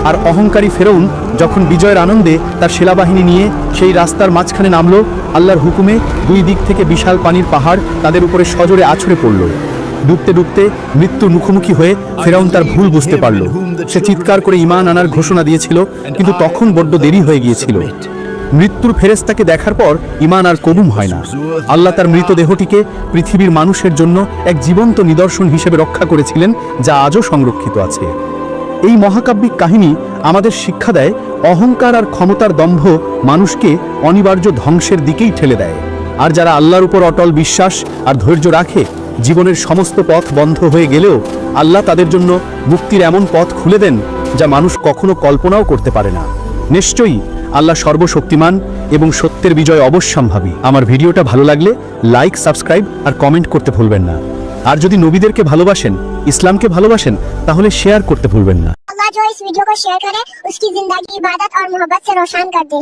আর অহংকারী ফেরাউন যখন বিজয়ের আনন্দে তার সেনাবাহিনী নিয়ে সেই রাস্তার মাঝখানে নামলো, আল্লাহর হুকুমে দুই দিক থেকে বিশাল পানির পাহাড় তাদের উপরে সজোরে আছড়ে পড়ল। ডুবতে ডুবতে মৃত্যুর মুখোমুখি হয়ে ফেরাউন তার ভুল বুঝতে পারল। সে চিৎকার করে ঈমান আনার ঘোষণা দিয়েছিল, কিন্তু তখন বড্ড দেরি হয়ে গিয়েছিল। মৃত্যুর ফেরেশতাকে দেখার পর ঈমান আর কবুল হয় না। আল্লাহ তার মৃতদেহটিকে পৃথিবীর মানুষের জন্য এক জীবন্ত নিদর্শন হিসেবে রক্ষা করেছিলেন, যা আজও সংরক্ষিত আছে। এই মহাকাব্যিক কাহিনী আমাদের শিক্ষা দেয়, অহংকার আর ক্ষমতার দম্ভ মানুষকে অনিবার্য ধ্বংসের দিকেই ঠেলে দেয়। আর যারা আল্লাহর উপর অটল বিশ্বাস আর ধৈর্য রাখে, জীবনের সমস্ত পথ বন্ধ হয়ে গেলেও আল্লাহ তাদের জন্য মুক্তির এমন পথ খুলে দেন যা মানুষ কখনো কল্পনাও করতে পারে না। নিশ্চয়ই আল্লাহ সর্বশক্তিমান এবং সত্যের বিজয় অবশ্যম্ভাবী। আমার ভিডিওটা ভালো লাগলে লাইক, সাবস্ক্রাইব আর কমেন্ট করতে ভুলবেন না। আর যদি নবীদেরকে ভালোবাসেন, ইসলামকে ভালোবাসেন, তাহলে শেয়ার করতে ভুলবেন না। अल्लाह जो इस वीडियो को शेयर करे उसकी जिंदगी इबादत और मोहब्बत से रोशन कर दे।